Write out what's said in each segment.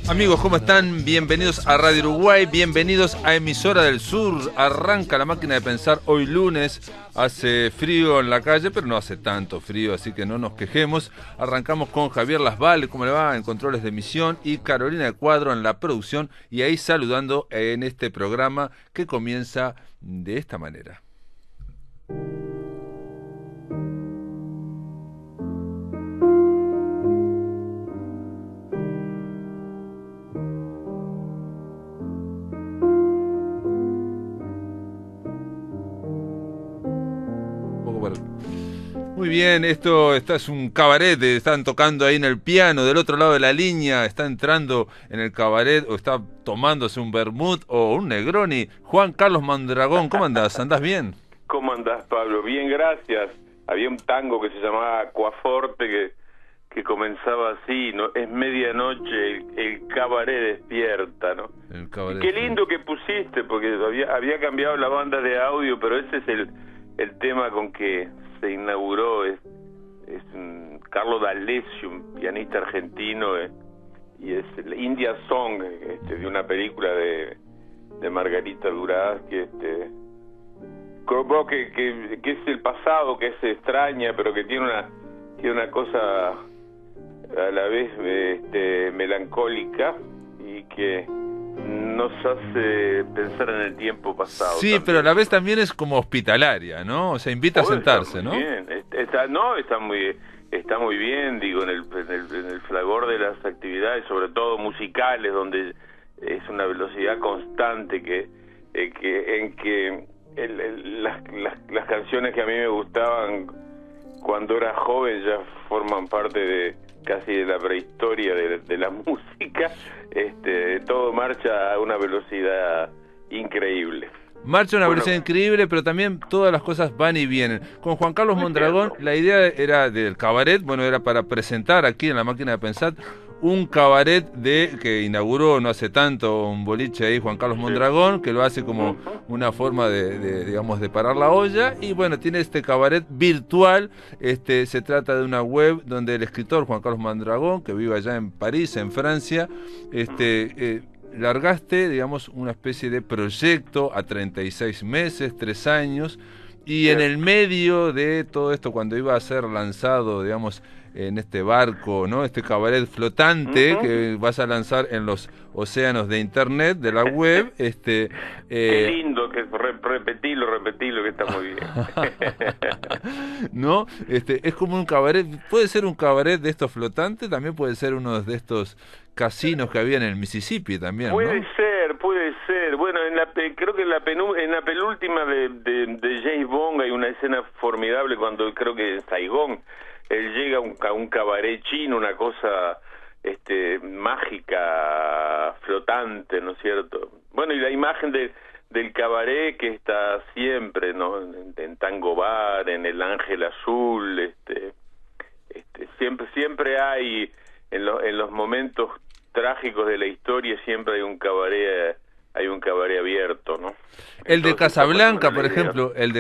Amigos, ¿cómo están? Bienvenidos a Radio Uruguay, bienvenidos a Emisora del Sur. Arranca la máquina de pensar hoy lunes. Hace frío en la calle, pero no hace tanto frío, así que no nos quejemos. Arrancamos con Javier Lasval, ¿cómo le va? En controles de emisión, y Carolina de Cuadro en la producción, y ahí saludando en este programa que comienza de esta manera. Muy bien, esto es un cabaret, están tocando ahí en el piano, del otro lado de la línea, está entrando en el cabaret o está tomándose un vermut o un Negroni. Juan Carlos Mondragón, ¿cómo andás? ¿Andás bien? ¿Cómo andás, Pablo? Bien, gracias. Había un tango que se llamaba Aquaforte que comenzaba así, ¿no? Es medianoche, el cabaret despierta, ¿no? El cabaret. Qué lindo que pusiste, porque había cambiado la banda de audio, pero ese es el tema con que se inauguró, es Carlo D'Alessio, un pianista argentino, y es el India Song, de una película de Margarita Duraz, que es el pasado, que es extraña, pero que tiene una cosa a la vez melancólica y que nos hace pensar en el tiempo pasado. Sí, también. Pero a la vez también es como hospitalaria, ¿no? O sea, invita a sentarse, ¿no? Bien. Está muy bien, digo, en el fragor de las actividades, sobre todo musicales, donde es una velocidad constante las canciones que a mí me gustaban cuando era joven ya forman parte de casi de la prehistoria de la música. Todo marcha a una velocidad increíble. Marcha a una velocidad increíble, pero también todas las cosas van y vienen. Con Juan Carlos Mondragón, la idea era del cabaret, era para presentar aquí en la máquina de pensar un cabaret que inauguró no hace tanto un boliche ahí, Juan Carlos Mondragón, que lo hace como una forma de parar la olla, y bueno, tiene este cabaret virtual. Se trata de una web donde el escritor Juan Carlos Mondragón, que vive allá en París, en Francia, largaste, digamos, una especie de proyecto a 36 meses, 3 años, y en el medio de todo esto, cuando iba a ser lanzado, digamos, en este barco, ¿no? Este cabaret flotante que vas a lanzar en los océanos de internet, de la web, Qué lindo, que repetilo, que está muy bien. ¿No? Es como un cabaret, puede ser un cabaret de estos flotantes, también puede ser uno de estos casinos que había en el Mississippi también, ¿no? Puede ser. Bueno, creo que en la penúltima de James Bond hay una escena formidable cuando creo que en Saigón él llega a un cabaret chino, una cosa mágica, flotante, ¿no es cierto? Bueno, y la imagen del cabaret que está siempre, ¿no? En Tango Bar, en el Ángel Azul, siempre hay en los momentos trágicos de la historia siempre hay un cabaret abierto, ¿no? El de Casablanca, por ejemplo, ¿no? El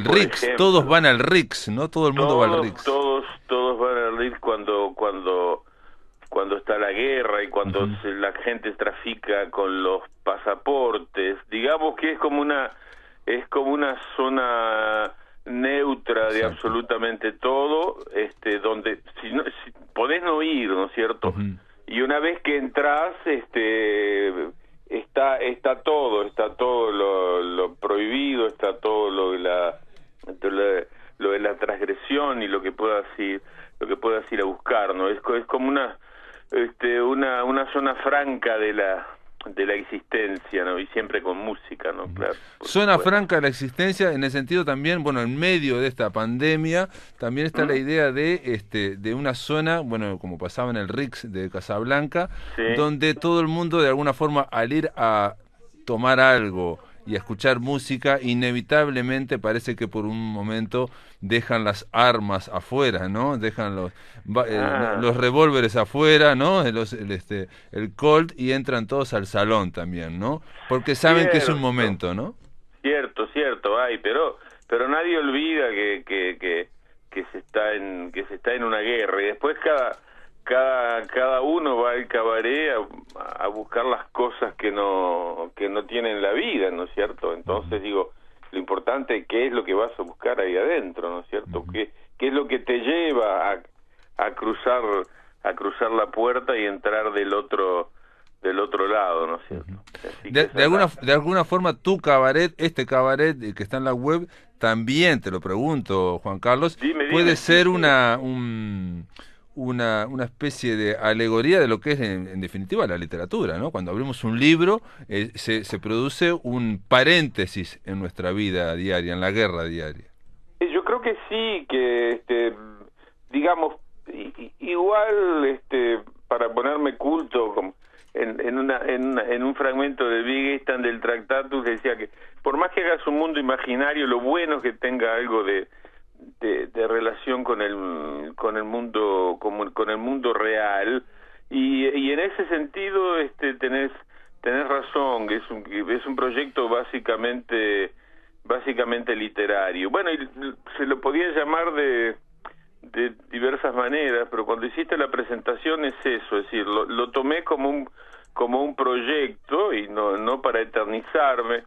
Rix, todos van al Rix, ¿no? Todo el mundo va al Rix. Todos van al Rix cuando está la guerra y cuando la gente trafica con los pasaportes. Digamos que es como una zona neutra de absolutamente todo, donde si podés no ir, ¿no es cierto? Y una vez que entras, está todo lo prohibido, está todo lo de la transgresión y lo que puedas ir a buscar, ¿no? Es como una zona franca de la existencia, ¿no? Y siempre con música, ¿no? Claro. Zona franca de la existencia, en el sentido también, en medio de esta pandemia, también está la idea de una zona, como pasaba en el Rix de Casablanca, donde todo el mundo, de alguna forma, al ir a tomar algo y a escuchar música, inevitablemente parece que por un momento dejan las armas afuera, ¿no? Dejan los revólveres afuera, ¿no? El Colt, y entran todos al salón también, ¿no? Porque saben que es un momento, ¿no? Cierto, pero nadie olvida que se está en una guerra, y después cada uno va al cabaret a buscar las cosas que no tiene en la vida, ¿no es cierto? Entonces digo, lo importante es qué es lo que vas a buscar ahí adentro, ¿no es cierto? ¿Qué es lo que te lleva a cruzar la puerta y entrar del otro lado, ¿no es cierto? Así que de alguna forma tu cabaret, este cabaret que está en la web, también te lo pregunto, Juan Carlos, puede ser una especie de alegoría de lo que es en definitiva la literatura, ¿no? Cuando abrimos un libro se produce un paréntesis en nuestra vida diaria, en la guerra diaria. Yo creo que sí, que digamos igual para ponerme culto en un fragmento de Wittgenstein del Tractatus decía que por más que hagas un mundo imaginario, lo bueno es que tenga algo de relación con el mundo real, y en ese sentido tenés razón, que es un proyecto básicamente literario. Bueno, y se lo podía llamar de diversas maneras, pero cuando hiciste la presentación es eso, es decir, lo tomé como un proyecto y no para eternizarme.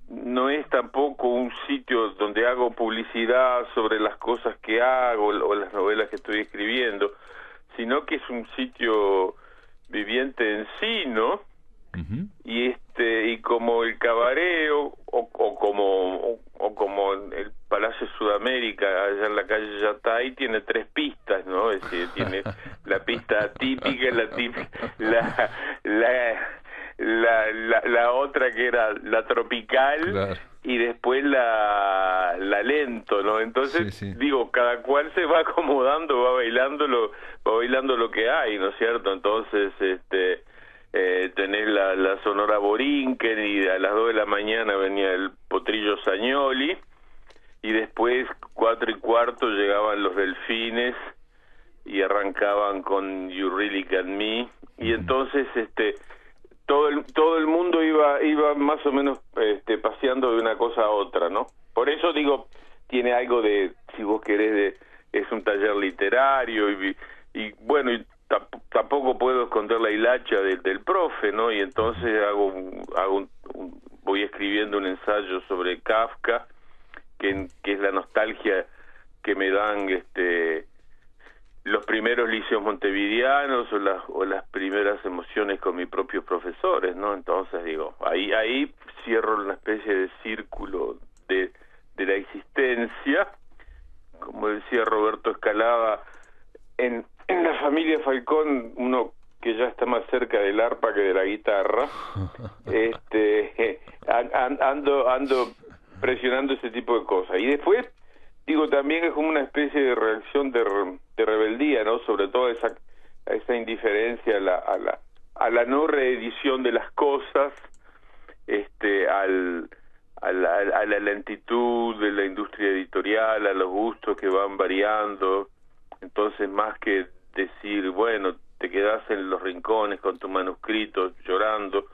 No es tampoco un sitio donde hago publicidad sobre las cosas que hago o las novelas que estoy escribiendo, sino que es un sitio viviente en sí, ¿no? Uh-huh. Y como el cabaret o como el Palacio Sudamérica allá en la calle Yatay tiene 3 pistas, ¿no? Es decir, tiene la pista típica, la otra que era la tropical, claro, y después la lento, ¿no? Entonces, sí. Digo, cada cual se va acomodando, va bailando lo que hay, ¿no es cierto? Entonces, tenés la Sonora Borinquen, y a las 2 de la mañana venía el Potrillo Sagnoli, y después 4:15 llegaban los Delfines y arrancaban con You Really Can Me, y entonces todo el mundo iba más o menos paseando de una cosa a otra, ¿no? Por eso digo, tiene algo de, si vos querés, es un taller literario, y bueno, y tampoco puedo esconder la hilacha del profe, ¿no? Y entonces voy escribiendo un ensayo sobre Kafka, que es la nostalgia que me dan los primeros liceos montevideanos o las primeras emociones con mis propios profesores, ¿no? Entonces digo, ahí cierro una especie de círculo de la existencia. Como decía Roberto Escalada, en la familia Falcón, uno que ya está más cerca del arpa que de la guitarra, ando presionando ese tipo de cosas. Y después, digo, también es como una especie de reacción de rebeldía, ¿no? Sobre todo a esa indiferencia a la no reedición de las cosas, a la lentitud de la industria editorial, a los gustos que van variando. Entonces, más que decir, bueno, te quedás en los rincones con tu manuscrito llorando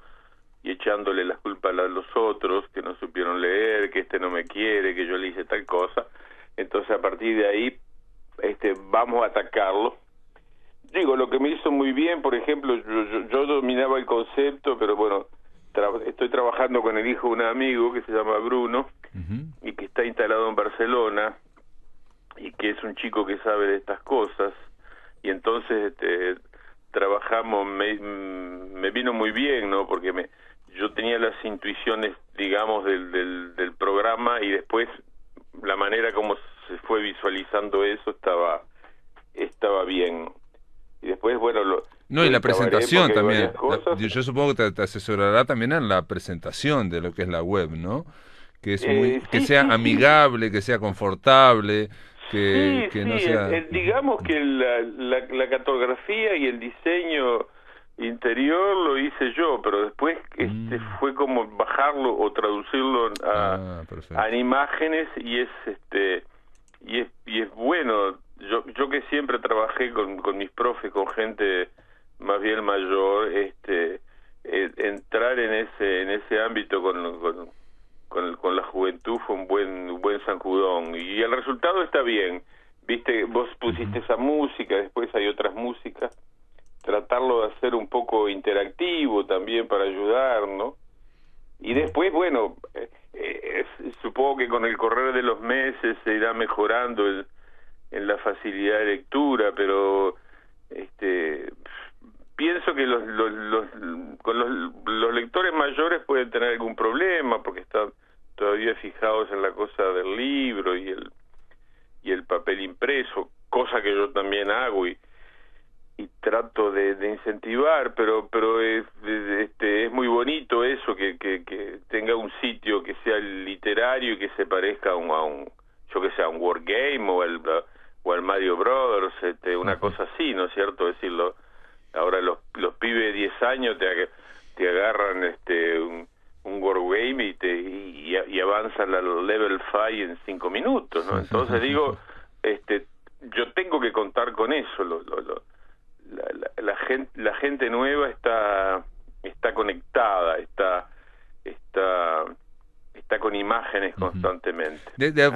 y echándole las culpas a los otros que no supieron leer, que no me quiere, que yo le hice tal cosa. Entonces, a partir de ahí vamos a atacarlo. Digo, lo que me hizo muy bien, por ejemplo, yo dominaba el concepto, pero bueno, estoy trabajando con el hijo de un amigo que se llama Bruno, uh-huh, y que está instalado en Barcelona, y que es un chico que sabe de estas cosas, y entonces trabajamos, me vino muy bien, ¿no? Porque yo tenía las intuiciones, digamos, del programa, y después la manera como se fue visualizando eso estaba bien. Y después, bueno, y la presentación también. Yo supongo que te asesorará también en la presentación de lo que es la web, ¿no? Que es que sea amigable, que sea confortable, que no sea... digamos que la cartografía y el diseño interior lo hice yo, pero después fue como bajarlo o traducirlo a imágenes, y es bueno. Yo que siempre trabajé con mis profes, con gente más bien mayor, entrar en ese ámbito con la juventud fue un buen sacudón, y el resultado está bien viste, vos pusiste esa música, después hay otras músicas, tratarlo de hacer un poco interactivo también para ayudar, ¿no? Y después, bueno, supongo que con el correr de los meses se irá mejorando en la facilidad de lectura, pero pienso que los lectores mayores pueden tener algún problema porque están todavía fijados en la cosa del libro y el papel impreso, cosa que yo también hago y trato de incentivar, pero es muy bonito eso que tenga un sitio que sea literario y que se parezca a un yo que sé, a un Wargame o al Mario Brothers, una cosa así, ¿no es cierto? Decirlo, ahora los pibes de 10 años te agarran un Wargame y avanzan al level 5 en 5 minutos, ¿no? Entonces digo, yo tengo que contar con eso, la gente nueva está conectada, está con imágenes constantemente.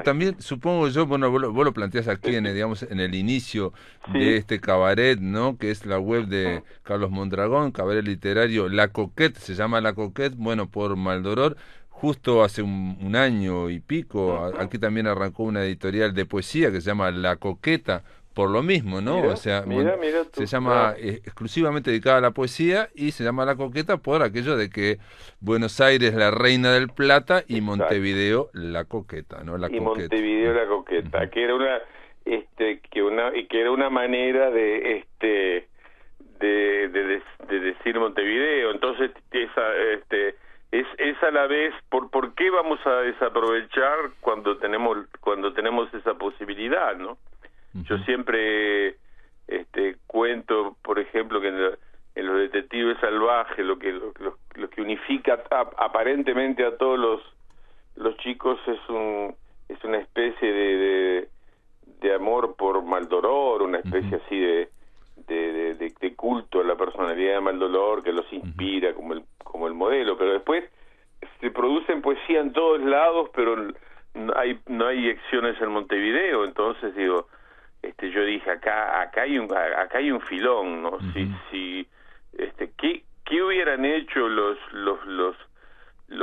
También supongo yo, bueno, vos lo planteás aquí digamos, en el inicio de este cabaret, ¿no? Que es la web de Carlos Mondragón, cabaret literario La Coquette, se llama La Coquette, bueno, por Maldoror. Justo hace un año y pico, aquí también arrancó una editorial de poesía que se llama La Coqueta, por lo mismo, ¿no? Mira, o sea, mira se llama exclusivamente dedicada a la poesía y se llama La Coqueta por aquello de que Buenos Aires la reina del plata y Montevideo la coqueta, ¿no? La y coqueta. Montevideo la coqueta, que era una manera de decir Montevideo. Entonces es a la vez ¿por qué vamos a desaprovechar cuando tenemos esa posibilidad, ¿no? Yo siempre cuento, por ejemplo, que en los detectives salvajes lo que unifica aparentemente a todos los chicos es una especie de amor por Maldoror, una especie así de culto a la personalidad de Maldoror que los inspira como el modelo, pero después se producen poesía en todos lados, pero no hay acciones en Montevideo. Entonces digo, yo dije acá hay un filón, ¿no? ¿Qué hubieran hecho los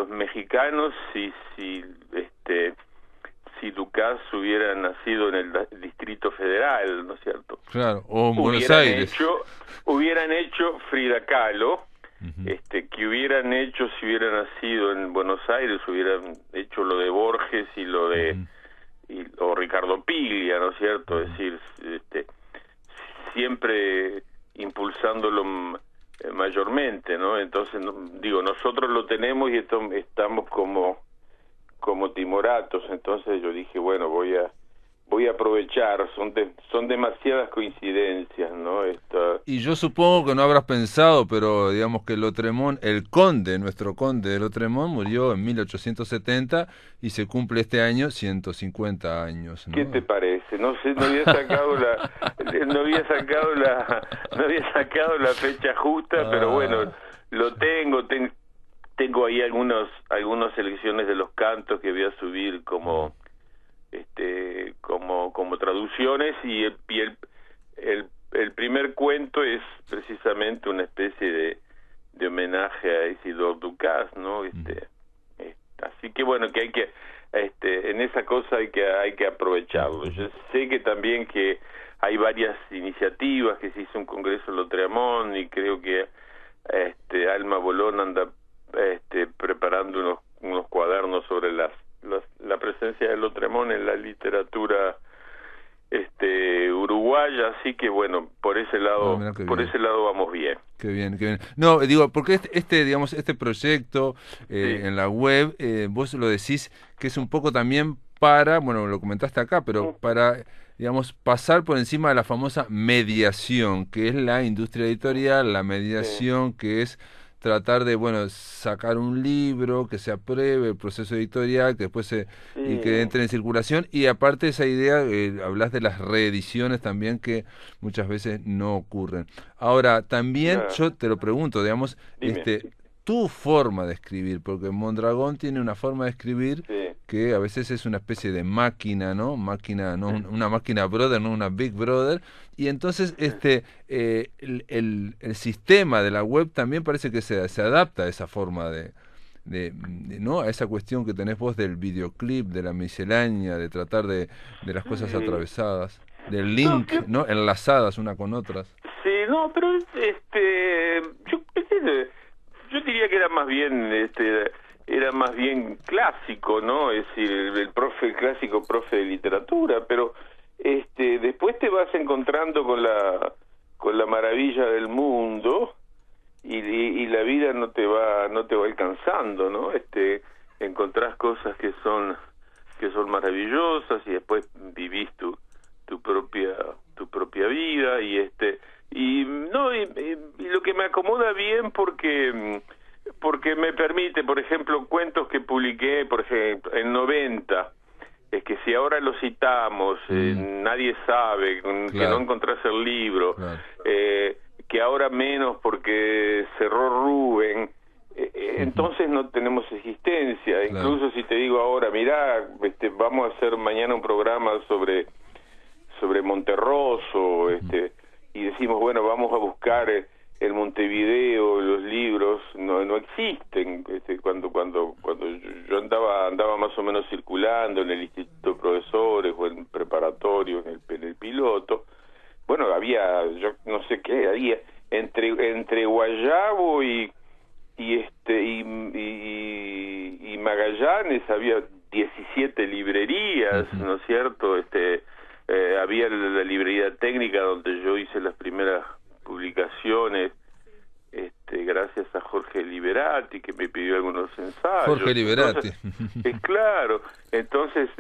mexicanos si Ducás hubiera nacido en el Distrito Federal, ¿no es cierto? Claro, o en Buenos Aires. Hubieran hecho Frida Kahlo, que hubieran hecho si hubiera nacido en Buenos Aires, hubieran hecho lo de Borges y lo de o Ricardo Piglia, ¿no es cierto? Es decir, siempre impulsándolo mayormente, ¿no? Entonces, digo, nosotros lo tenemos y estamos como timoratos. Entonces yo dije, bueno, voy a aprovechar, son demasiadas coincidencias, ¿no? Y yo supongo que no habrás pensado, pero digamos que nuestro conde de Lotremont murió en 1870 y se cumple este año 150 años, ¿no? ¿Qué te parece? No sé, no había sacado la fecha justa, pero bueno, lo tengo ahí algunas selecciones de los cantos que voy a subir como traducciones y el primer cuento es precisamente una especie de homenaje a Isidore Ducás, ¿no? Así que bueno, que hay que en esa cosa hay que aprovecharlo. Yo sé que también que hay varias iniciativas, que se hizo un congreso en Lotremont y creo que Alma Bolón anda preparando unos cuadernos sobre la presencia de Lotremont en la literatura uruguaya, así que bueno, por ese lado vamos bien. Qué bien. No, digo, porque digamos, este proyecto en la web, vos lo decís que es un poco también para, bueno, lo comentaste acá, pero para, digamos, pasar por encima de la famosa mediación, que es la industria editorial, la mediación que es tratar de, bueno, sacar un libro, que se apruebe el proceso editorial, que después y que entre en circulación, y aparte esa idea, hablas de las reediciones también, que muchas veces no ocurren. Ahora, también yo te lo pregunto, digamos, tu forma de escribir, porque Mondragón tiene una forma de escribir que a veces es una especie de máquina, ¿no? Máquina, no una máquina brother, no una big brother. Y entonces el sistema de la web también parece que se adapta a esa forma ¿no? A esa cuestión que tenés vos del videoclip, de la miscelánea, de tratar de las cosas atravesadas, del link, ¿no? Enlazadas una con otras. Sí, no, pero yo diría que era más bien clásico, ¿no? Es decir, el clásico profe de literatura, pero después te vas encontrando con la maravilla del mundo y la vida no te va alcanzando, ¿no? Encontrás cosas que son maravillosas y después vivís tu propia vida y lo que me acomoda bien porque me permite, por ejemplo, cuentos que publiqué, por ejemplo, en 90, es que si ahora lo citamos, nadie sabe, claro, que no encontrás el libro, claro, que ahora menos porque cerró Rubén, entonces no tenemos existencia. Claro. Incluso si te digo ahora, mirá, vamos a hacer mañana un programa sobre Monterroso, y decimos, bueno, vamos a buscar el Montevideo, los libros, no existen. Cuando yo andaba más o menos circulando en el Instituto de Profesores o en preparatorio, en el piloto, bueno, había, yo no sé qué, había entre Guayabo y Magallanes había 17 librerías, ¿no es cierto? Había la librería técnica donde yo hice las primeras publicaciones, gracias a Jorge Liberati, que me pidió algunos ensayos. Jorge Liberati. Entonces, claro, entonces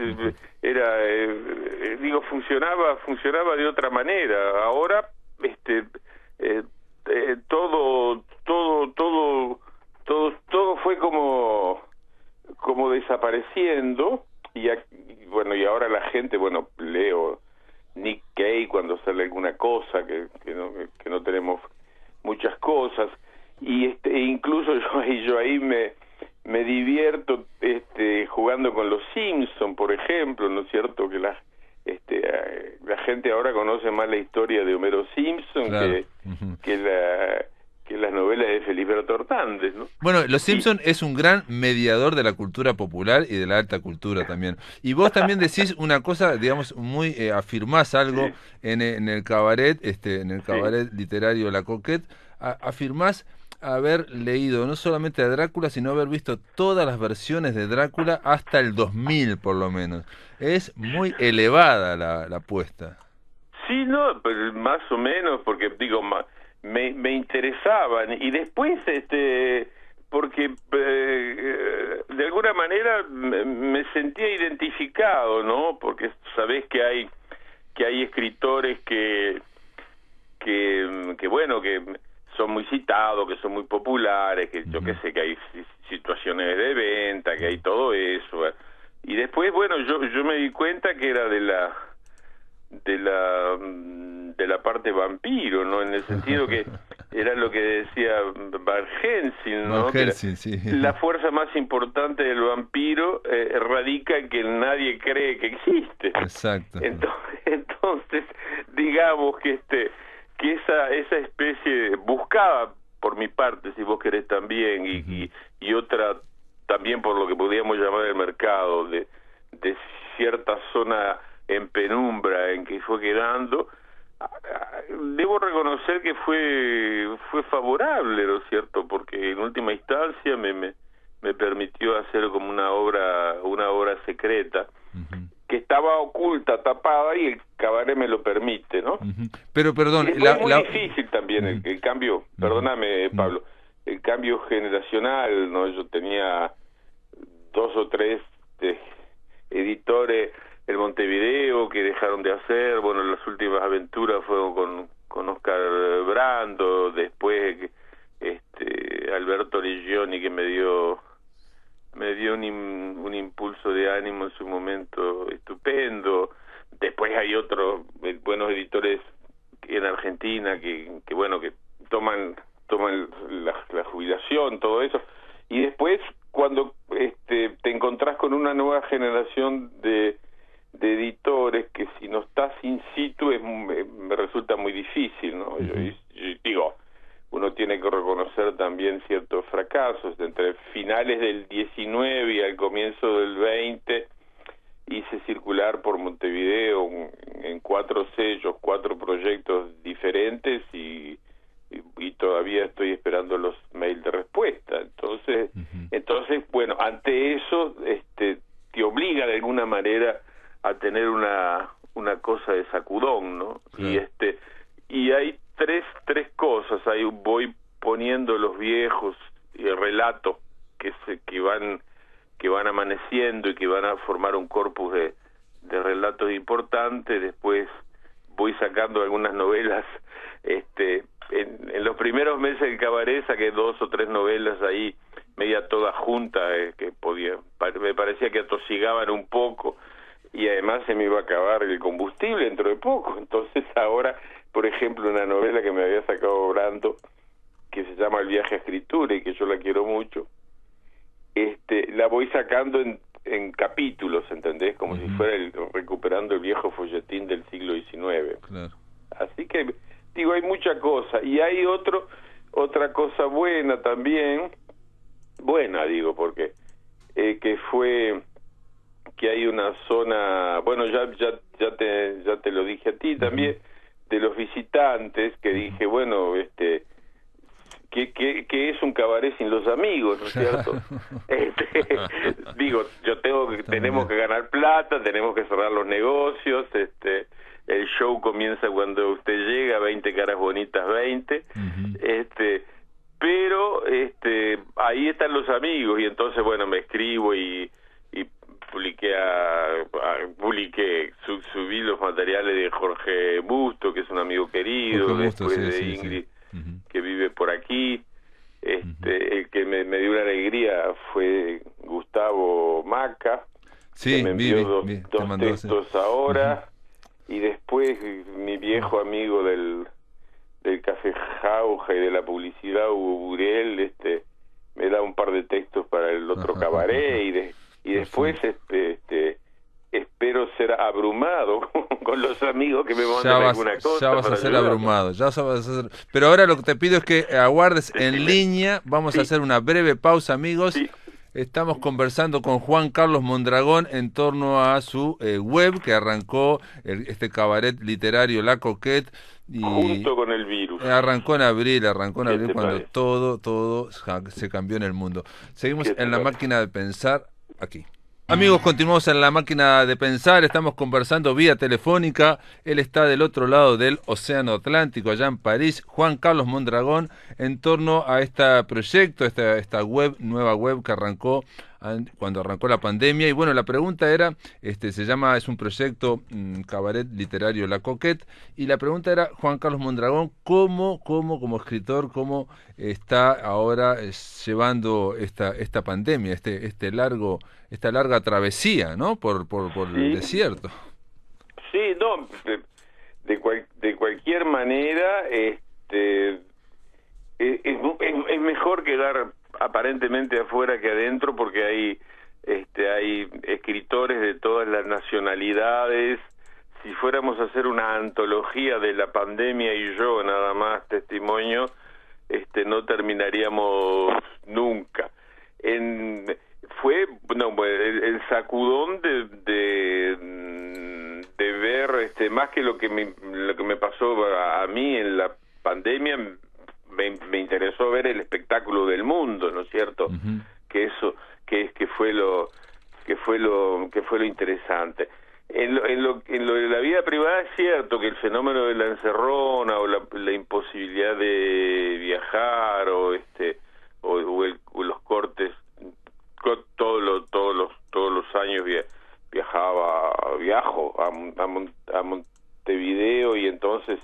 funcionaba de otra manera. Ahora, todo fue como desapareciendo y ahora la gente, leo Nick Cave cuando sale alguna cosa que no tenemos muchas cosas y incluso yo ahí me divierto jugando con los Simpson, por ejemplo, ¿no es cierto? Que la gente ahora conoce más la historia de Homero Simpson, claro, que las novelas de Feliberto Hernández, ¿no? Bueno, Los Simpson es un gran mediador de la cultura popular y de la alta cultura también. Y vos también decís una cosa, digamos, muy afirmás algo, sí, en el cabaret, en el cabaret, sí, literario La Coquette, afirmás haber leído no solamente a Drácula, sino haber visto todas las versiones de Drácula hasta el 2000 por lo menos. Es muy elevada la apuesta. Sí, no, pero más o menos, porque digo, me interesaban y después porque de alguna manera me sentía identificado, ¿no? Porque sabés que hay escritores que son muy citados, que son muy populares, que yo que sé, que hay situaciones de venta, que hay todo eso, y después yo me di cuenta que era de la parte vampiro, ¿no? En el sentido que era lo que decía Van Helsing, ¿no? Van Helsing, sí. La fuerza más importante del vampiro radica en que nadie cree que existe. Exacto. Entonces digamos que esa especie buscaba, por mi parte, si vos querés también, y otra también por lo que podríamos llamar el mercado, de cierta zona en penumbra en que fue quedando, debo reconocer que fue favorable, ¿no es cierto? Porque en última instancia me permitió hacer como una obra secreta, que estaba oculta, tapada, y el cabaret me lo permite, ¿no? Pero perdón, es muy difícil también el cambio, perdóname, Pablo, el cambio generacional, ¿no? Yo tenía 2 o 3 editores en Montevideo que dejaron de hacer, las últimas aventuras fueron con Oscar Brando, después Alberto Ligioni, que me dio un impulso de ánimo en su momento estupendo. Después hay otros buenos editores en Argentina que toman la jubilación, todo eso. Y después, cuando te encontrás con una nueva generación de editores que si no estás in situ me resulta muy difícil, ¿no? Yo digo, uno tiene que reconocer también ciertos fracasos. Entre finales del 19 y al comienzo del 20 hice circular por Montevideo en 4 sellos, 4 proyectos diferentes y todavía estoy esperando los mails de respuesta. Entonces, bueno, ante eso te obliga de alguna manera a tener una cosa de sacudón, ¿no? Y hay tres cosas. Ahí voy poniendo los viejos relatos que van amaneciendo y que van a formar un corpus de relatos importantes. Después voy sacando algunas novelas. En los primeros meses del cabaret saqué 2 o 3 novelas ahí, media todas juntas, que me parecía que atosigaban un poco, y además se me iba a acabar el combustible dentro de poco. Entonces ahora, por ejemplo, una novela que me había sacado Brando, que se llama El viaje a escritura, y que yo la quiero mucho, la voy sacando en capítulos, ¿entendés? Como si fuera recuperando el viejo folletín del siglo XIX. Claro. Así que, digo, hay mucha cosa. Y hay otra cosa buena también, porque que fue que hay una zona, bueno, ya te lo dije a ti también, de los visitantes, que dije, bueno, que es un cabaret sin los amigos, ¿no es cierto? Digo, tenemos que ganar plata, tenemos que cerrar los negocios, el show comienza cuando usted llega, 20 caras bonitas, 20, pero ahí están los amigos, y entonces, bueno, me escribo y subí los materiales de Jorge Busto, que es un amigo querido, después de Ingrid, que vive por aquí. El que me dio una alegría fue Gustavo Maca, que me envió dos textos ahora, y después mi viejo amigo del Café Jauja y de la publicidad, Hugo Burel, me da un par de textos para el otro cabaret, y después espero ser abrumado con los amigos que me mandan alguna cosa. Ya vas a ser abrumado, pero ahora lo que te pido es que aguardes en línea. Vamos a hacer una breve pausa, amigos. Estamos conversando con Juan Carlos Mondragón en torno a su web, que arrancó este cabaret literario La Coquette, y junto con el virus. Arrancó en abril cuando todo se cambió en el mundo. Seguimos en La Máquina de Pensar, aquí. Amigos, continuamos en La Máquina de Pensar. Estamos conversando vía telefónica. Él está del otro lado del Océano Atlántico, allá en París, Juan Carlos Mondragón, en torno a este proyecto, esta nueva web que arrancó cuando arrancó la pandemia. Y bueno, la pregunta era, es un proyecto cabaret literario La Coquette, y la pregunta era, Juan Carlos Mondragón, ¿cómo como escritor, cómo está ahora llevando esta pandemia, esta larga travesía, ¿no? Por el desierto? Sí, no, de cualquier manera, es mejor quedar aparentemente afuera que adentro, porque hay escritores de todas las nacionalidades. Si fuéramos a hacer una antología de la pandemia y yo nada más testimonio, no terminaríamos nunca. Fue el sacudón de ver, más que lo que me pasó a mí en la pandemia, me interesó ver el espectáculo del mundo, ¿no es cierto? Que fue lo interesante. En lo de la vida privada es cierto que el fenómeno de la encerrona o la imposibilidad de viajar o los cortes, todos los años viajo a Montevideo, y entonces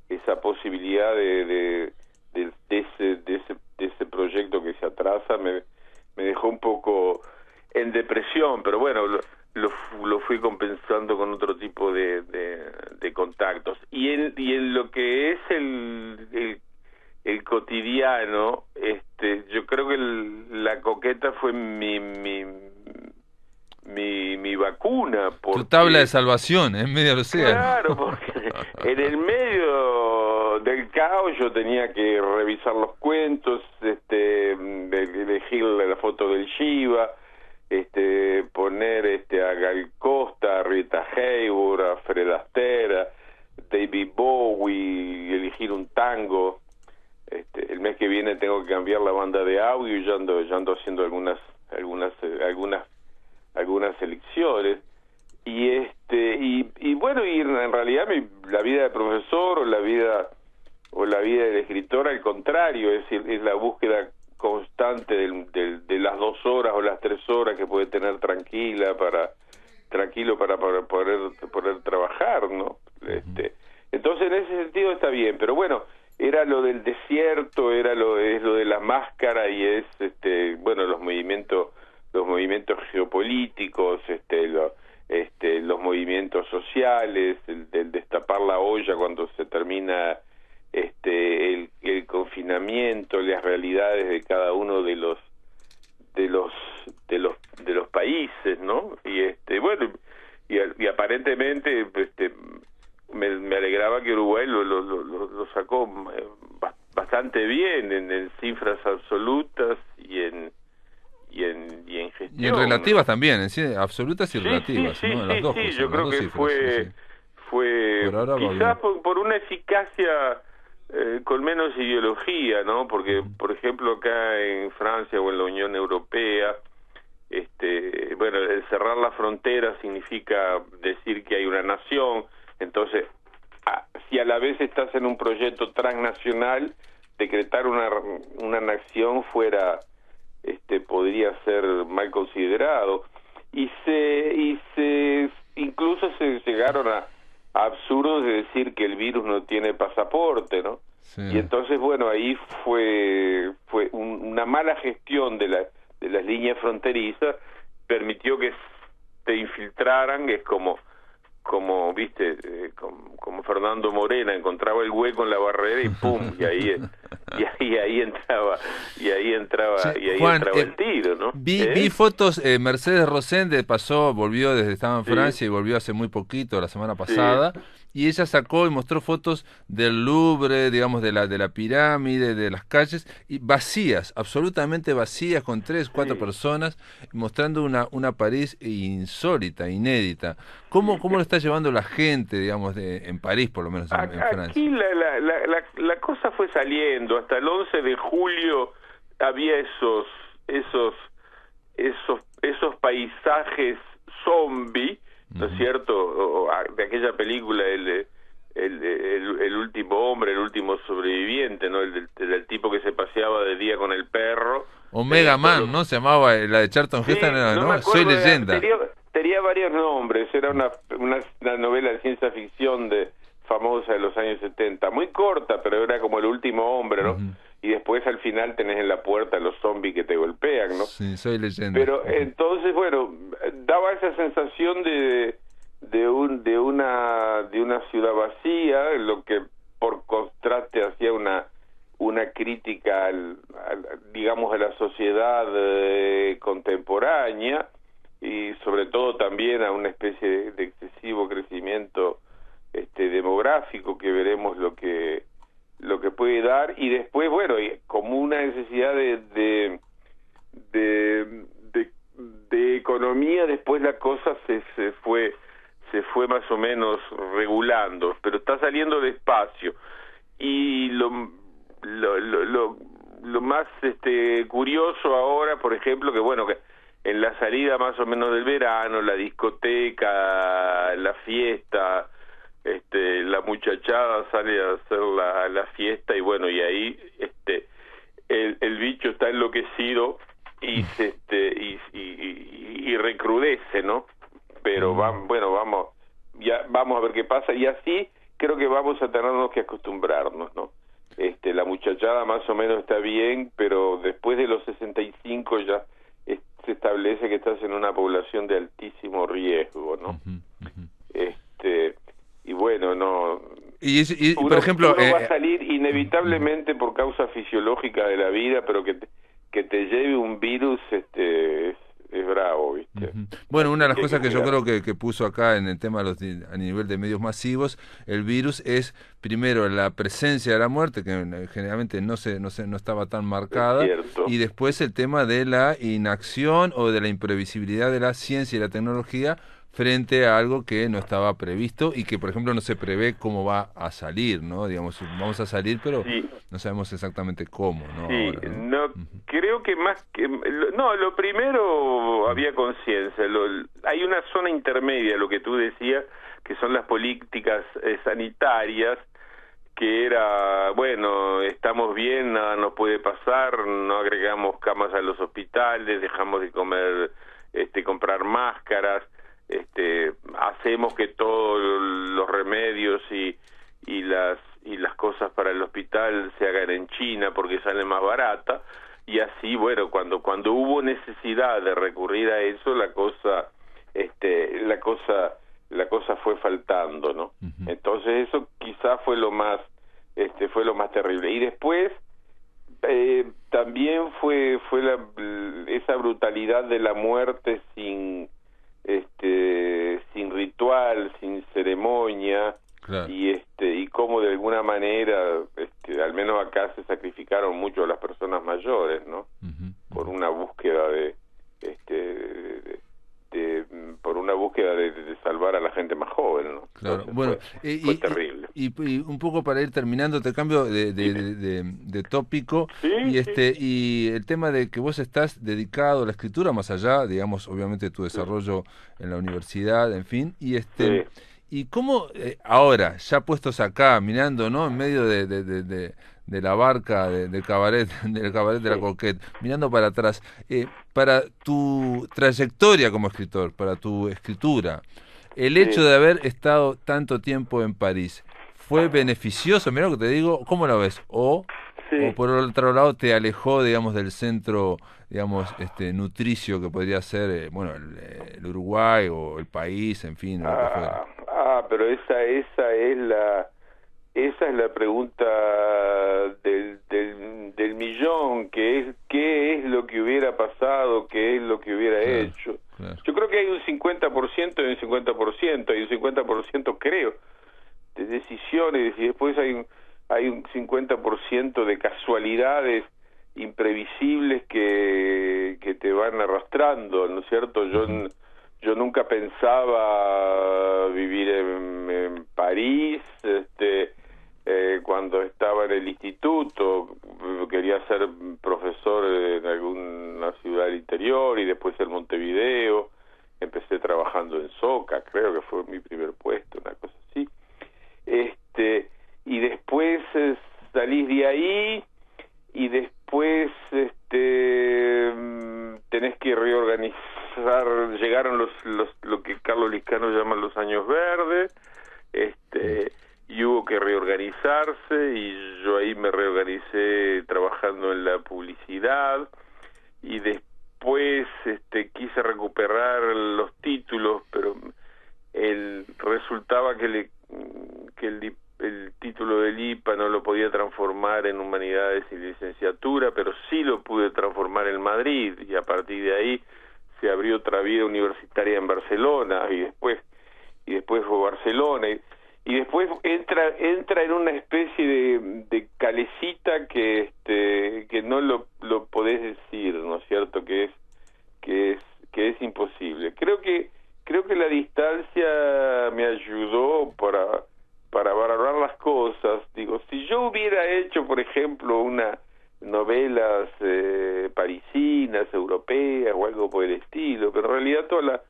esa posibilidad de ese proyecto que se atrasa me dejó un poco en depresión, pero bueno, lo fui compensando con otro tipo de contactos. Y en lo que es el cotidiano, yo creo que La Coqueta fue mi mi vacuna. Tu tabla de salvación en medio del océano. Claro, porque en el medio del caos yo tenía que revisar los cuentos, elegir la foto del Shiva, poner a Gal Costa, a Rita Hayworth, a Fred Astaire, a David Bowie, elegir un tango. El mes que viene tengo que cambiar la banda de audio y ya ando haciendo algunas selecciones. Y bueno, y en realidad la vida de profesor o la vida del escritor, al contrario, es decir, es la búsqueda constante de las 2 horas o las 3 horas que puede tener tranquilo para poder trabajar, ¿no? Entonces en ese sentido está bien, pero bueno, era lo del desierto, es lo de la máscara y es bueno, los movimientos geopolíticos, los movimientos sociales, el destapar la olla cuando se termina el confinamiento, las realidades de cada uno de los países, ¿no? Y bueno, y aparentemente me alegraba que Uruguay lo sacó bastante bien en cifras absolutas y en gestión. Y en relativas también, absolutas y relativas, sí, ¿no? En las dos cosas, yo creo que cifras, fue por ahora quizás por una eficacia con menos ideología, ¿no? Porque, por ejemplo, acá en Francia o en la Unión Europea, bueno, el cerrar la frontera significa decir que hay una nación. Entonces, si a la vez estás en un proyecto transnacional, decretar una nación fuera, podría ser mal considerado. Incluso se llegaron a absurdos de decir que el virus no tiene pasaporte, ¿no? Sí. Y entonces, bueno, ahí fue una mala gestión de las líneas fronterizas, permitió que te infiltraran. Es como viste, como Fernando Morena encontraba el hueco en la barrera y pum, y ahí entraba Juan, el tiro, ¿no? Vi fotos. Mercedes Rosende estaba en Francia y volvió hace muy poquito, la semana pasada. Sí. Y ella sacó y mostró fotos del Louvre, digamos, de la pirámide, de las calles, y vacías, absolutamente vacías, con 3, 4 personas, mostrando una París insólita, inédita. ¿Cómo lo está llevando la gente, digamos, en París, por lo menos en Francia? Aquí la cosa fue saliendo. Hasta el 11 de julio había esos paisajes zombie, ¿no es cierto? De aquella película, el último hombre, el último sobreviviente, ¿no? El tipo que se paseaba de día con el perro. Omega Man, ¿no? Se llamaba la de Charlton Heston, ¿no? Soy Leyenda. Tenía varios nombres. Era una novela de ciencia ficción famosa de los años 70, muy corta, pero era como el último hombre, ¿no? Y después al final tenés en la puerta los zombies que te golpean, ¿no? Sí, Soy Leyenda. Pero entonces, bueno, daba esa sensación de una ciudad vacía, lo que por contraste hacía una crítica digamos, a la sociedad contemporánea, y sobre todo también a una especie de excesivo crecimiento demográfico, que veremos lo que puede dar. Y después, bueno, como una necesidad de economía, después la cosa se fue más o menos regulando, pero está saliendo despacio. Y lo más curioso ahora, por ejemplo, que bueno, que en la salida más o menos del verano, la discoteca, la fiesta, la muchachada sale a hacer la fiesta, y bueno, y ahí el bicho está enloquecido y recrudece, ¿no? Pero vamos a ver qué pasa, y así creo que vamos a tenernos que acostumbrarnos, ¿no? La muchachada más o menos está bien, pero después de los 65 ya se establece que estás en una población de altísimo riesgo, ¿no? Y bueno, no. Por ejemplo, uno va a salir inevitablemente por causa fisiológica de la vida, pero que te lleve un virus es es bravo, ¿viste? Bueno, una de las cosas que yo creo que puso acá en el tema a nivel de medios masivos, el virus es primero la presencia de la muerte, que generalmente no estaba tan marcada, y después el tema de la inacción o de la imprevisibilidad de la ciencia y la tecnología frente a algo que no estaba previsto y que, por ejemplo, no se prevé cómo va a salir, ¿no? Digamos, vamos a salir, pero no sabemos exactamente cómo, ¿no? Sí, ahora, ¿no? Creo que más que... No, lo primero había conciencia. Hay una zona intermedia, lo que tú decías, que son las políticas sanitarias, que era, bueno, estamos bien, nada nos puede pasar, no agregamos camas a los hospitales, dejamos de comprar máscaras, hacemos que todos los remedios y las cosas para el hospital se hagan en China porque sale más barata, y así, bueno, cuando hubo necesidad de recurrir a eso, la cosa fue faltando, ¿no? Entonces eso quizás fue lo más terrible. Y después también fue esa brutalidad de la muerte sin ritual, sin ceremonia, claro. Y cómo de alguna manera, al menos acá se sacrificaron mucho las personas mayores, ¿no? Por una búsqueda de salvar a la gente más joven, ¿no? Claro. Entonces, bueno, fue terrible. Y un poco para ir terminando, te cambio de tópico, y el tema de que vos estás dedicado a la escritura, más allá, digamos, obviamente tu desarrollo en la universidad, en fin, y cómo ahora, ya puestos acá, mirando, ¿no?, en medio de la barca del cabaret de la Coquette, mirando para atrás, para tu trayectoria como escritor, para tu escritura, el hecho de haber estado tanto tiempo en París, ¿fue beneficioso? Mirá lo que te digo, ¿cómo lo ves? O por otro lado te alejó, digamos, del centro, digamos, nutricio que podría ser, el Uruguay o el país, en fin, lo que fuera. Pero esa es la pregunta del millón, ¿qué es lo que hubiera pasado? ¿Qué es lo que hubiera hecho? Claro. Yo creo que hay un 50% y un 50%, hay un 50% creo de decisiones, y después hay un 50% de casualidades imprevisibles que te van arrastrando, ¿no es cierto? Yo nunca pensaba vivir en París, cuando estaba en el instituto, quería ser profesor en alguna ciudad del interior y después en Montevideo, empecé trabajando en Soca, creo que fue mi primer puesto, una cosa así, y después salís de ahí y después tenés que reorganizar. Llegaron lo que Carlos Liscano llama los años verdes, y hubo que reorganizarse, y yo ahí me reorganicé trabajando en la publicidad, y después quise recuperar los títulos, pero resultaba que el título del IPA no lo podía transformar en humanidades y licenciatura, pero sí lo pude transformar en Madrid, y a partir de ahí se abrió otra vida universitaria en Barcelona, y después fue Barcelona, y después entra en una especie de calecita que no lo podés decir, ¿no es cierto? Que es imposible. Creo que la distancia me ayudó para valorar las cosas. Digo, si yo hubiera hecho, por ejemplo, novelas parisinas, europeas o algo por el estilo, pero en realidad todas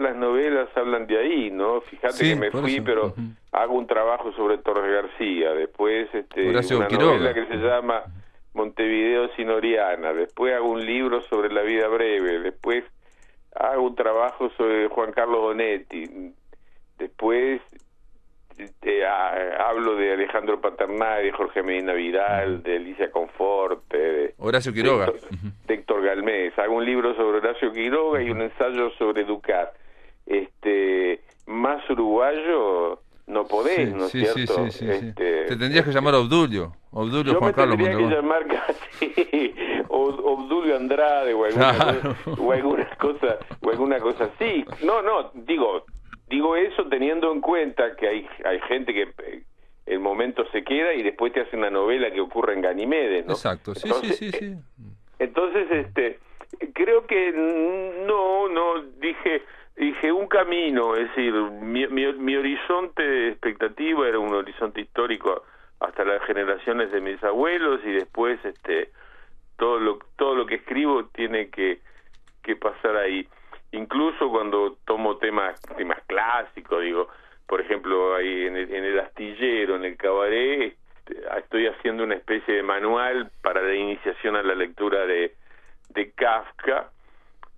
las novelas hablan de ahí, ¿no? Fíjate que me fui, pero hago un trabajo sobre Torres García, después una novela que se llama Montevideo sin Oriana, después hago un libro sobre la vida breve, después hago un trabajo sobre Juan Carlos Donetti, después hablo de Alejandro Paternari, de Jorge Medina Vidal, de Alicia Conforte, de Horacio Quiroga, de Héctor Galmés. Hago un libro sobre Horacio Quiroga y un ensayo sobre Ducat. Más uruguayo no podés, ¿no es cierto? Sí. Te tendrías que llamar Obdulio Obdulio Yo Juan me Carlos tendría Mondragón. que llamar casi Obdulio Andrade o alguna cosa así. No, digo eso teniendo en cuenta que hay gente que el momento se queda y después te hace una novela que ocurre en Ganimedes, ¿no? Exacto, sí. Entonces, creo que no, dije un camino, es decir, mi horizonte de expectativa era un horizonte histórico hasta las generaciones de mis abuelos, y después todo lo que escribo tiene que pasar ahí. Incluso cuando tomo temas clásicos, digo, por ejemplo, ahí en el Astillero, en el Cabaret, estoy haciendo una especie de manual para la iniciación a la lectura de Kafka,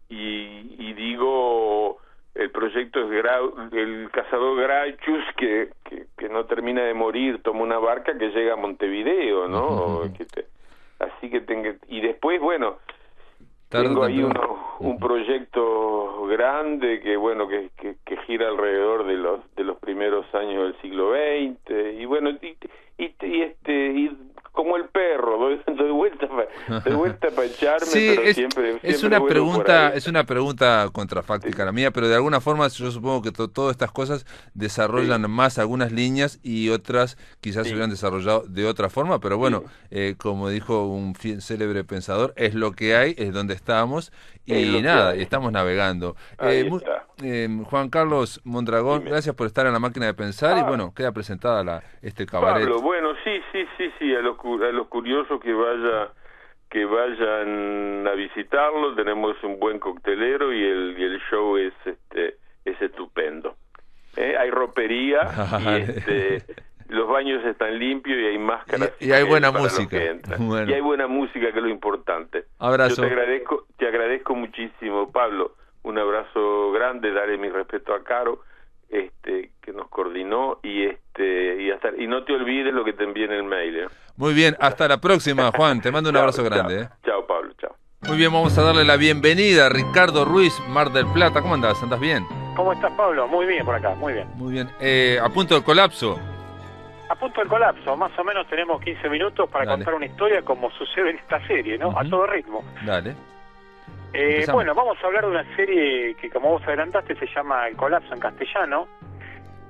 y digo, el proyecto es el cazador Graichus que no termina de morir, toma una barca que llega a Montevideo, ¿no? Así que y después, bueno, tengo ahí un proyecto grande que gira alrededor de los primeros años del siglo XX, y bueno, y como el perro, doy vuelta para echarme, sí, pero siempre es una vuelvo por ahí. es una pregunta contrafáctica la mía, pero de alguna forma yo supongo que todas estas cosas desarrollan más algunas líneas y otras quizás se hubieran desarrollado de otra forma, pero bueno, como dijo un célebre pensador, es lo que hay, es donde estamos, y nada, estamos navegando. Juan Carlos Mondragón, gracias por estar en la máquina de pensar, y bueno, queda presentada este cabaret. Pablo, bueno, sí, a los curiosos que vayan a visitarlo, tenemos un buen coctelero y el show es estupendo. Hay ropería y los baños están limpios y hay máscaras y hay buena música. Bueno. Y hay buena música, que es lo importante. Abrazo. Yo te agradezco muchísimo, Pablo. Un abrazo grande, dale mi respeto a Caro, que nos coordinó, y no te olvides lo que te envié en el mail. Muy bien, hasta la próxima, Juan. Te mando un abrazo grande. Chao, Pablo, chao. Muy bien, vamos a darle la bienvenida a Ricardo Ruiz, Mar del Plata. ¿Cómo andás? ¿Andás bien? ¿Cómo estás, Pablo? Muy bien por acá, muy bien. Muy bien. ¿A punto del colapso? A punto del colapso. Más o menos tenemos 15 minutos para contar una historia como sucede en esta serie, ¿no? A todo ritmo. Dale. Bueno, vamos a hablar de una serie que, como vos adelantaste, se llama El Colapso en castellano.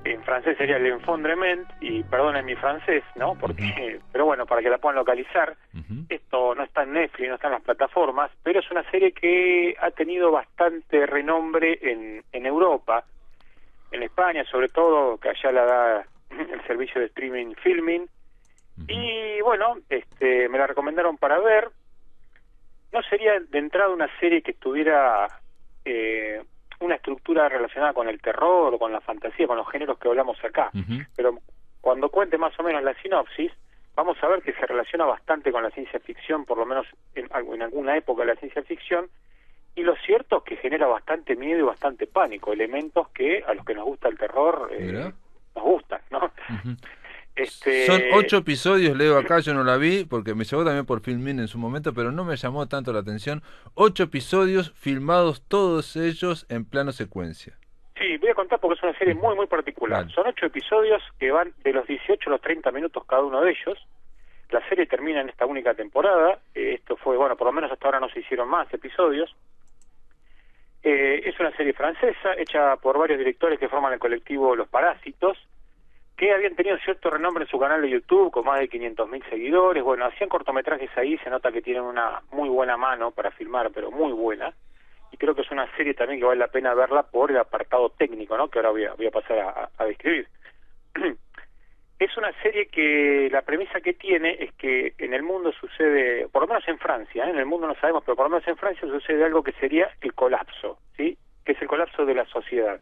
En francés sería L'Effondrement, y perdonen mi francés, ¿no? Porque, pero bueno, para que la puedan localizar. Esto no está en Netflix, no está en las plataformas, pero es una serie que ha tenido bastante renombre en Europa, en España sobre todo, que allá la da el servicio de streaming Filmin. Y bueno, me la recomendaron para ver. No sería de entrada una serie que tuviera una estructura relacionada con el terror o con la fantasía, con los géneros que hablamos acá. Pero cuando cuente más o menos la sinopsis, vamos a ver que se relaciona bastante con la ciencia ficción, por lo menos en alguna época de la ciencia ficción, y lo cierto es que genera bastante miedo y bastante pánico, elementos que a los que nos gusta el terror nos gustan, ¿no? Son 8 episodios, leo acá, yo no la vi porque me llegó también por Filmin en su momento, pero no me llamó tanto la atención. 8 episodios filmados todos ellos en plano secuencia. Sí, voy a contar porque es una serie muy particular. Vale. Son 8 episodios que van de los 18 a los 30 minutos cada uno de ellos. La serie termina en esta única temporada. Esto fue, bueno, por lo menos hasta ahora no se hicieron más episodios. Es una serie francesa hecha por varios directores que forman el colectivo Los Parásitos, que habían tenido cierto renombre en su canal de YouTube, con más de 500.000 seguidores. Bueno, hacían cortometrajes ahí, se nota que tienen una muy buena mano para filmar, pero muy buena. Y creo que es una serie también que vale la pena verla por el apartado técnico, ¿no? Que ahora voy a pasar a describir. Es una serie que la premisa que tiene es que en el mundo sucede, por lo menos en Francia, en el mundo no sabemos, pero por lo menos en Francia sucede algo que sería el colapso, ¿sí? Que es el colapso de la sociedad.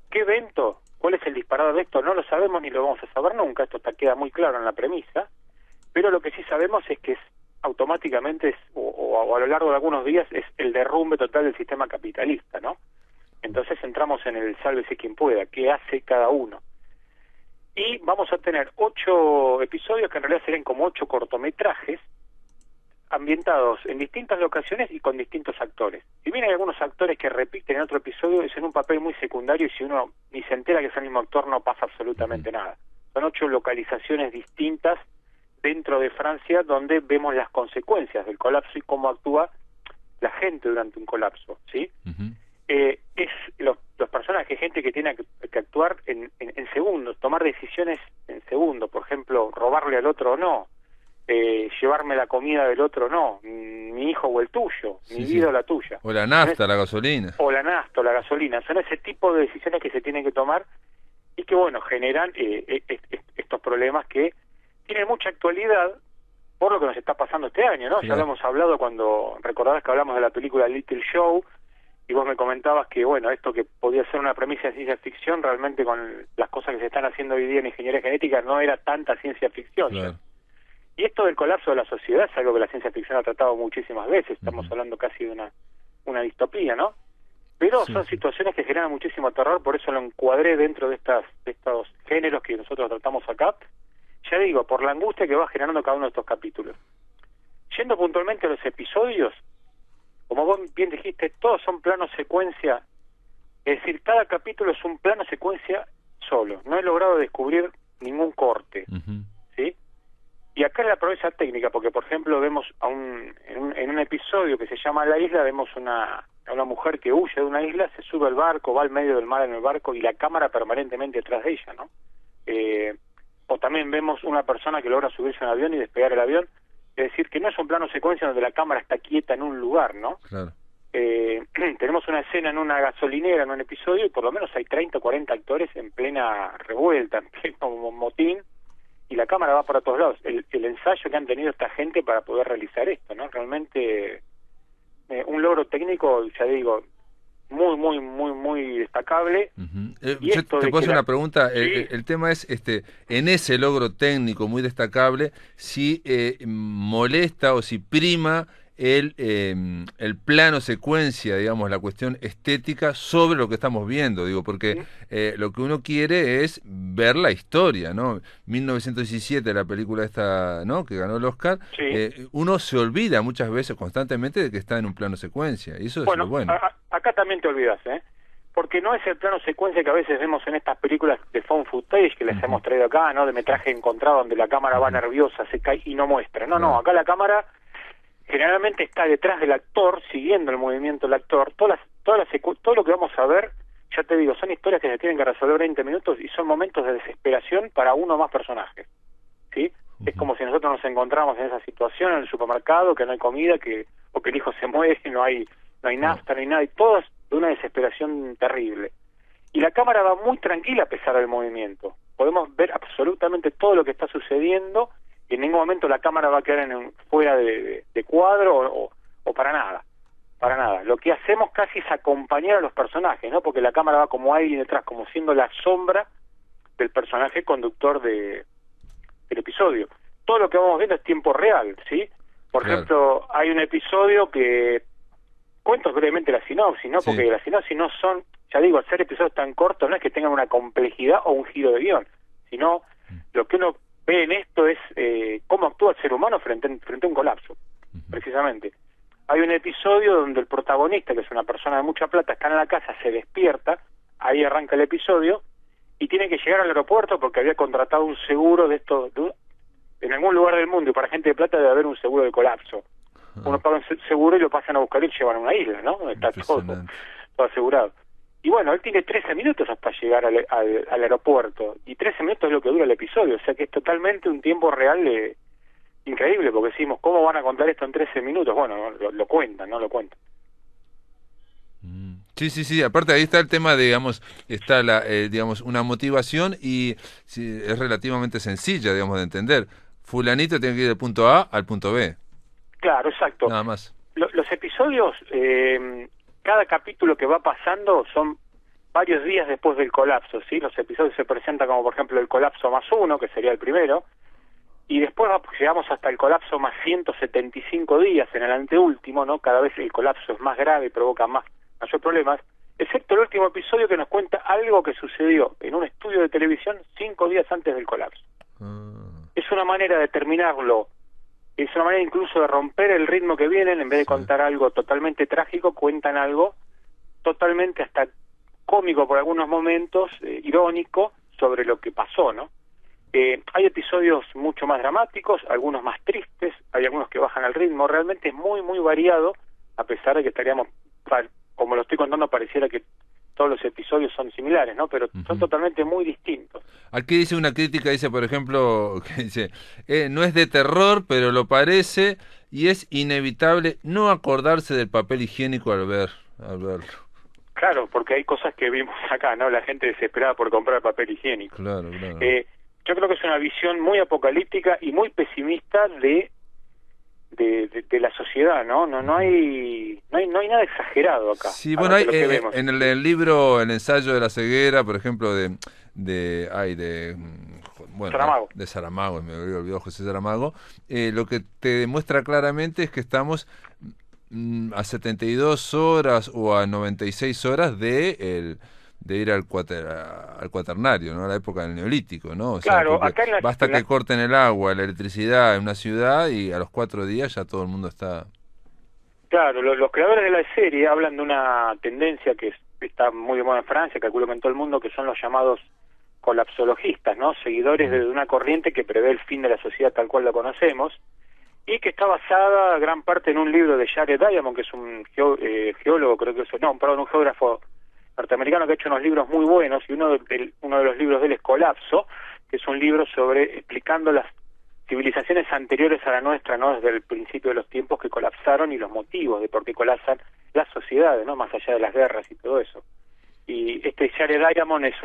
¿Qué evento? ¿Cuál es el disparador de esto? No lo sabemos ni lo vamos a saber nunca, esto queda muy claro en la premisa, pero lo que sí sabemos es que automáticamente o a lo largo de algunos días es el derrumbe total del sistema capitalista, ¿no? Entonces entramos en el sálvese quien pueda, qué hace cada uno. Y vamos a tener 8 episodios que en realidad serían como 8 cortometrajes ambientados en distintas locaciones y con distintos actores. Si bien hay algunos actores que repiten en otro episodio, es en un papel muy secundario y si uno ni se entera que es el mismo actor no pasa absolutamente nada. Son 8 localizaciones distintas dentro de Francia, donde vemos las consecuencias del colapso y cómo actúa la gente durante un colapso, ¿sí? Es los personajes, gente que tiene que actuar en segundos, tomar decisiones en segundos, por ejemplo, robarle al otro o no, llevarme la comida del otro o no, mi hijo o el tuyo, mi vida o la tuya. O la nafta, la gasolina. O la nafta o la gasolina. Son ese tipo de decisiones que se tienen que tomar y que, bueno, generan estos problemas que tienen mucha actualidad por lo que nos está pasando este año, ¿no? Claro. Ya lo hemos hablado cuando, recordabas que hablamos de la película Little Show, y vos me comentabas que, bueno, esto que podía ser una premisa de ciencia ficción, realmente con las cosas que se están haciendo hoy día en ingeniería genética no era tanta ciencia ficción. Claro. Y esto del colapso de la sociedad es algo que la ciencia ficción ha tratado muchísimas veces, estamos hablando casi de una distopía, ¿no? Pero son situaciones que generan muchísimo terror, por eso lo encuadré dentro de estos géneros que nosotros tratamos acá, ya digo, por la angustia que va generando cada uno de estos capítulos. Yendo puntualmente a los episodios, como vos bien dijiste, todos son planos secuencia, es decir, cada capítulo es un plano secuencia solo, no he logrado descubrir ningún corte, ¿sí? Y acá es la proeza técnica, porque por ejemplo vemos en un episodio que se llama La Isla, vemos a una mujer que huye de una isla, se sube al barco, va al medio del mar en el barco y la cámara permanentemente detrás de ella, ¿no? O también vemos una persona que logra subirse a un avión y despegar el avión, es decir, que no es un plano secuencia donde la cámara está quieta en un lugar, ¿no? Claro. Tenemos una escena en una gasolinera, en un episodio, y por lo menos hay 30 o 40 actores en plena revuelta, en pleno motín, y la cámara va para todos lados. El ensayo que han tenido esta gente para poder realizar esto, ¿no? Realmente un logro técnico, ya digo, muy destacable. Yo te puedo hacer una pregunta. Sí. El tema es, en ese logro técnico muy destacable, si molesta o si prima el plano secuencia, digamos, la cuestión estética sobre lo que estamos viendo, digo, porque lo que uno quiere es ver la historia, ¿no? 1917, la película esta, ¿no?, que ganó el Oscar, uno se olvida muchas veces, constantemente, de que está en un plano secuencia, y eso es lo bueno. Acá también te olvidas, porque no es el plano secuencia que a veces vemos en estas películas de found footage que les hemos traído acá, ¿no?, de metraje encontrado, donde la cámara va nerviosa, se cae y no muestra. No, acá la cámara generalmente está detrás del actor, siguiendo el movimiento del actor. Todo lo que vamos a ver, ya te digo, son historias que se tienen que resolver 20 minutos y son momentos de desesperación para uno o más personajes, ¿sí? Es como si nosotros nos encontramos en esa situación en el supermercado, que no hay comida, o que el hijo se muere, no hay nafta, no hay nada, y todo es de una desesperación terrible. Y la cámara va muy tranquila a pesar del movimiento. Podemos ver absolutamente todo lo que está sucediendo, y en ningún momento la cámara va a quedar fuera de cuadro o para nada. Lo que hacemos casi es acompañar a los personajes, ¿no? Porque la cámara va como alguien detrás, como siendo la sombra del personaje conductor del episodio. Todo lo que vamos viendo es tiempo real, ¿sí? Por ejemplo, hay un episodio que cuento brevemente la sinopsis, ¿no? Porque las sinopsis no son, ya digo, al ser episodios tan cortos, no es que tengan una complejidad o un giro de guión, sino lo que uno ve en esto es cómo actúa el ser humano frente a un colapso, precisamente. Hay un episodio donde el protagonista, que es una persona de mucha plata, está en la casa, se despierta, ahí arranca el episodio, y tiene que llegar al aeropuerto porque había contratado un seguro de esto, en algún lugar del mundo, y para gente de plata debe haber un seguro de colapso. Uno paga un seguro y lo pasan a buscar y llevan a una isla, ¿no? Está todo asegurado. Y bueno, él tiene 13 minutos hasta llegar al aeropuerto, y 13 minutos es lo que dura el episodio, o sea que es totalmente un tiempo real increíble, porque decimos, ¿cómo van a contar esto en 13 minutos? Bueno, lo cuentan, ¿no? Lo cuentan. Sí, aparte ahí está el tema de, digamos, está digamos, una motivación y es relativamente sencilla, digamos, de entender. Fulanito tiene que ir del punto A al punto B. Claro, exacto. Nada más. Los episodios, cada capítulo que va pasando son varios días después del colapso, ¿sí? Los episodios se presentan como, por ejemplo, el colapso +1, que sería el primero, y después llegamos hasta el colapso más 175 días en el anteúltimo, ¿no? Cada vez el colapso es más grave y provoca mayor problemas, excepto el último episodio que nos cuenta algo que sucedió en un estudio de televisión 5 días antes del colapso. Es una manera de terminarlo, es una manera incluso de romper el ritmo que vienen, en vez de contar algo totalmente trágico, cuentan algo totalmente hasta cómico por algunos momentos, irónico, sobre lo que pasó, ¿no? Hay episodios mucho más dramáticos, algunos más tristes, hay algunos que bajan al ritmo, realmente es muy, muy variado, a pesar de que estaríamos, como lo estoy contando, pareciera que todos los episodios son similares, ¿no? Pero son totalmente muy distintos. Aquí dice una crítica, dice, por ejemplo, que dice, no es de terror, pero lo parece, y es inevitable no acordarse del papel higiénico al verlo. Claro, porque hay cosas que vimos acá, ¿no? La gente desesperada por comprar papel higiénico. Claro. Yo creo que es una visión muy apocalíptica y muy pesimista de la sociedad, ¿no? No hay nada exagerado acá. Sí, bueno, hay en el libro, el ensayo de la ceguera, por ejemplo, Saramago. De Saramago, me había olvidado José Saramago, lo que te demuestra claramente es que estamos a 72 horas o a 96 horas de ir al cuaternario, ¿no? A la época del Neolítico, ¿no? O claro, sea, acá basta que corten el agua, la electricidad en una ciudad y a los 4 días ya todo el mundo está... Claro, los creadores de la serie hablan de una tendencia que está muy de moda en Francia, calculo que en todo el mundo, que son los llamados colapsologistas, ¿no? Seguidores de una corriente que prevé el fin de la sociedad tal cual la conocemos, y que está basada gran parte en un libro de Jared Diamond, que es un geólogo, creo que es, un geógrafo norteamericano que ha hecho unos libros muy buenos, y uno de los libros de él es Colapso, que es un libro sobre explicando las civilizaciones anteriores a la nuestra, ¿no? Desde el principio de los tiempos que colapsaron y los motivos de por qué colapsan las sociedades, ¿no? Más allá de las guerras y todo eso. Y este Jared Diamond es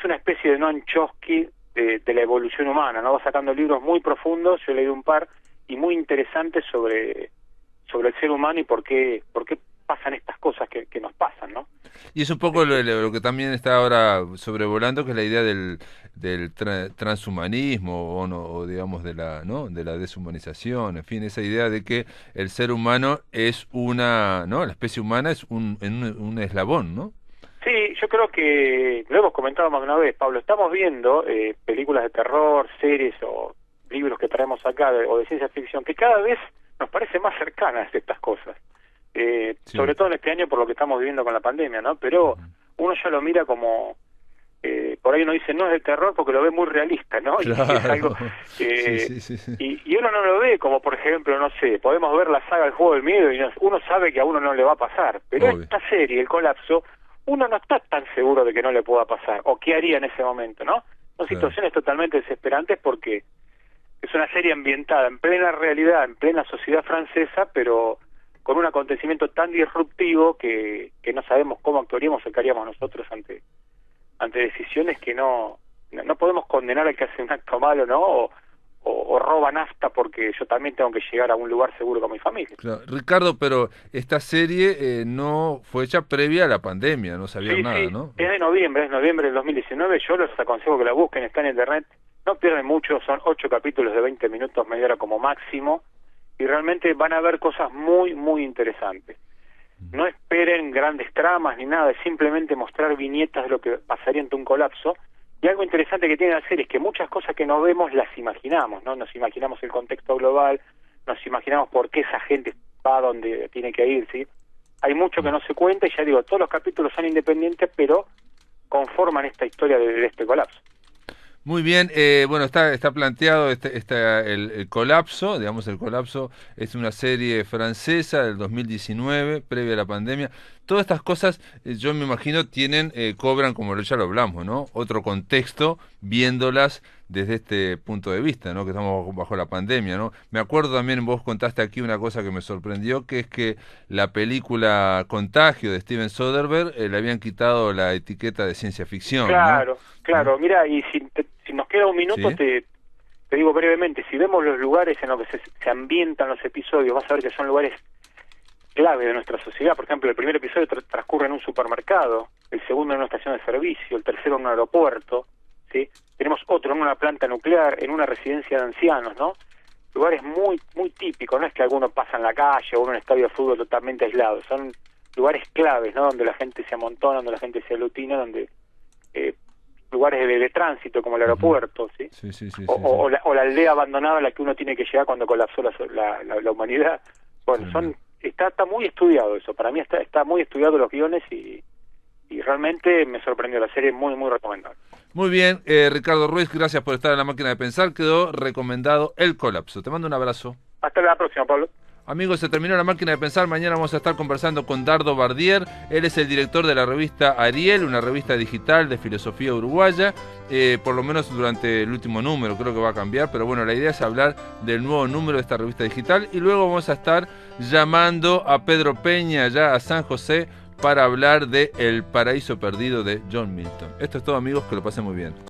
una especie de Noam Chomsky de la evolución humana, ¿no? Va sacando libros muy profundos, yo he leído un par, y muy interesantes sobre el ser humano y por qué pasan estas cosas que nos pasan, ¿no? Y es un poco lo que también está ahora sobrevolando, que es la idea del transhumanismo o digamos de la deshumanización, en fin, esa idea de que el ser humano es la especie humana es un eslabón, ¿no? Sí, yo creo que lo hemos comentado más de una vez, Pablo, estamos viendo películas de terror, series o libros que traemos acá o de ciencia ficción que cada vez nos parecen más cercanas estas cosas. Sí. Sobre todo en este año por lo que estamos viviendo con la pandemia, ¿no? Pero uno ya lo mira como, por ahí uno dice no es de terror porque lo ve muy realista, ¿no? Claro. Y es algo, sí. Y uno no lo ve como, por ejemplo, no sé, podemos ver la saga El Juego del Miedo y uno sabe que a uno no le va a pasar, pero obvio. Esta serie, El Colapso, uno no está tan seguro de que no le pueda pasar, o qué haría en ese momento, ¿no? Son situaciones totalmente desesperantes porque es una serie ambientada en plena realidad, en plena sociedad francesa, pero con un acontecimiento tan disruptivo que no sabemos cómo actuaríamos o qué haríamos nosotros ante decisiones que no podemos condenar al que hace un acto malo, ¿no? O roba nafta porque yo también tengo que llegar a un lugar seguro con mi familia. Claro. Ricardo, pero esta serie no fue hecha previa a la pandemia, no sabía nada, ¿no? Es de noviembre del 2019, yo les aconsejo que la busquen, está en internet, no pierden mucho, son 8 capítulos de 20 minutos, media hora como máximo, y realmente van a ver cosas muy, muy interesantes. No esperen grandes tramas ni nada, es simplemente mostrar viñetas de lo que pasaría ante un colapso. Y algo interesante que tiene la serie es que muchas cosas que no vemos las imaginamos, ¿no? Nos imaginamos el contexto global, nos imaginamos por qué esa gente va donde tiene que ir, ¿sí? Hay mucho que no se cuenta y ya digo, todos los capítulos son independientes, pero conforman esta historia de este colapso. Muy bien, bueno, está planteado el Colapso, digamos, el Colapso es una serie francesa del 2019, previa a la pandemia. Todas estas cosas, yo me imagino, cobran, como ya lo hablamos, ¿no? Otro contexto, viéndolas desde este punto de vista, ¿no? Que estamos bajo la pandemia, ¿no? Me acuerdo también, vos contaste aquí una cosa que me sorprendió, que es que la película Contagio de Steven Soderbergh le habían quitado la etiqueta de ciencia ficción, Claro, ¿no? claro. Mira, y si nos queda un minuto, ¿Sí? te digo brevemente, si vemos los lugares en los que se ambientan los episodios, vas a ver que son lugares clave de nuestra sociedad. Por ejemplo, el primer episodio transcurre en un supermercado, el segundo en una estación de servicio, el tercero en un aeropuerto, ¿sí? Tenemos otro en una planta nuclear, en una residencia de ancianos, ¿no? Lugares muy muy típicos, no es que alguno pasa en la calle o en un estadio de fútbol totalmente aislado, son lugares claves, ¿no? Donde la gente se amontona, donde la gente se aglutina, donde lugares de tránsito como el aeropuerto, ¿sí? O la aldea abandonada a la que uno tiene que llegar cuando colapsó la humanidad. Bueno, está muy estudiado eso, para mí está muy estudiado los guiones y realmente me sorprendió la serie, muy muy recomendable. Muy bien, Ricardo Ruiz, gracias por estar en La Máquina de Pensar. Quedó recomendado El Colapso. Te mando un abrazo. Hasta la próxima, Pablo. Amigos, se terminó La Máquina de Pensar. Mañana vamos a estar conversando con Dardo Bardier. Él es el director de la revista Ariel, una revista digital de filosofía uruguaya. Por lo menos durante el último número, creo que va a cambiar. Pero bueno, la idea es hablar del nuevo número de esta revista digital. Y luego vamos a estar llamando a Pedro Peña, allá a San José, para hablar de El Paraíso Perdido de John Milton. Esto es todo, amigos, que lo pasen muy bien.